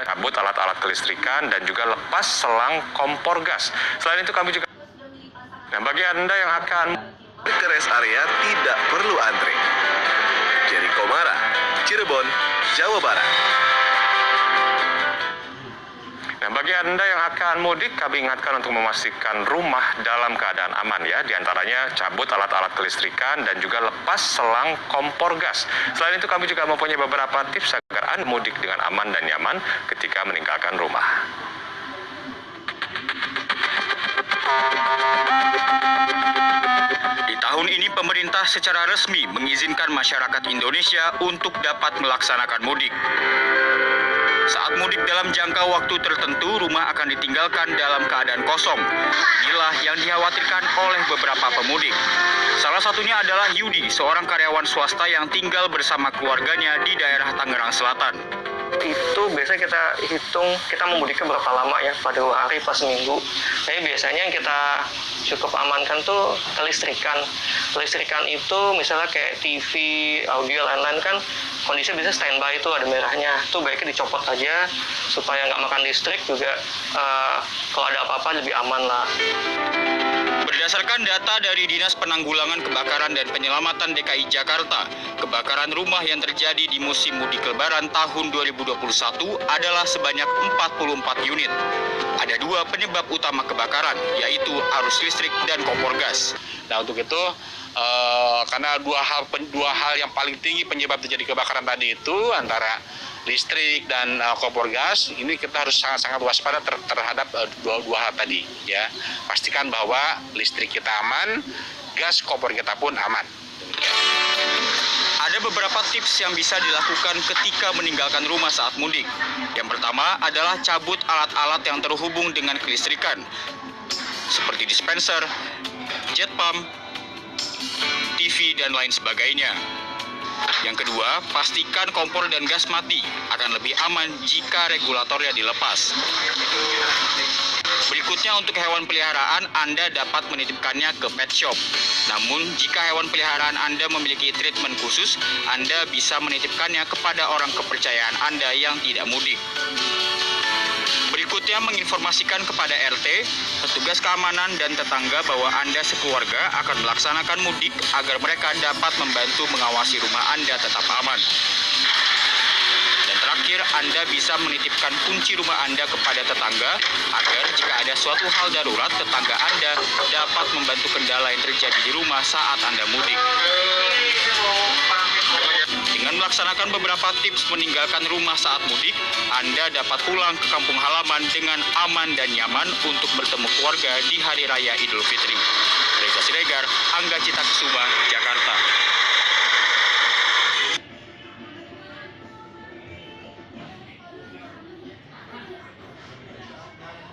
cabut alat-alat kelistrikan dan juga lepas selang kompor gas. Selain itu kami juga, nah bagi Anda yang akan ke rest area tidak perlu antri. Jericho Mara, Cirebon, Jawa Barat. Nah, bagi Anda yang akan mudik, kami ingatkan untuk memastikan rumah dalam keadaan aman ya. Di antaranya cabut alat-alat kelistrikan dan juga lepas selang kompor gas. Selain itu kami juga mempunyai beberapa tips agar Anda mudik dengan aman dan nyaman ketika meninggalkan rumah. Di tahun ini pemerintah secara resmi mengizinkan masyarakat Indonesia untuk dapat melaksanakan mudik. Saat mudik dalam jangka waktu tertentu, rumah akan ditinggalkan dalam keadaan kosong. Inilah yang dikhawatirkan oleh beberapa pemudik. Salah satunya adalah Yudi, seorang karyawan swasta yang tinggal bersama keluarganya di daerah Tangerang Selatan. Itu biasanya kita hitung kita memudiknya berapa lama ya, pada 2 hari pas minggu. Jadi biasanya yang kita cukup amankan tuh kelistrikan. Kelistrikan itu misalnya kayak TV, audio, lain-lain kan kondisinya bisa standby itu ada merahnya. Itu baiknya dicopot aja supaya nggak makan listrik juga, kalau ada apa-apa lebih aman lah. Berdasarkan data dari Dinas Penanggulangan Kebakaran dan Penyelamatan DKI Jakarta, kebakaran rumah yang terjadi di musim mudik Lebaran tahun 2021 adalah sebanyak 44 unit. Ada 2 penyebab utama kebakaran, yaitu arus listrik dan kompor gas. Nah, untuk itu karena dua hal yang paling tinggi penyebab terjadi kebakaran tadi itu antara listrik dan kompor gas, ini kita harus sangat-sangat waspada terhadap dua hal tadi ya. Pastikan bahwa listrik kita aman, gas kompor kita pun aman. Ada beberapa tips yang bisa dilakukan ketika meninggalkan rumah saat mudik. Yang pertama adalah cabut alat-alat yang terhubung dengan kelistrikan, seperti dispenser, jet pump, TV, dan lain sebagainya. Yang kedua, pastikan kompor dan gas mati. Akan lebih aman jika regulatornya dilepas. Berikutnya, untuk hewan peliharaan, Anda dapat menitipkannya ke pet shop. Namun, jika hewan peliharaan Anda memiliki treatment khusus, Anda bisa menitipkannya kepada orang kepercayaan Anda yang tidak mudik. Berikutnya, menginformasikan kepada RT, petugas keamanan, dan tetangga bahwa Anda sekeluarga akan melaksanakan mudik agar mereka dapat membantu mengawasi rumah Anda tetap aman. Dan terakhir, Anda bisa menitipkan kunci rumah Anda kepada tetangga agar jika ada suatu hal darurat, tetangga Anda dapat membantu kendala yang terjadi di rumah saat Anda mudik. Dengan melaksanakan beberapa tips meninggalkan rumah saat mudik, Anda dapat pulang ke kampung halaman dengan aman dan nyaman untuk bertemu keluarga di Hari Raya Idul Fitri. Reza Siregar, Angga Cita Kesuma, Jakarta.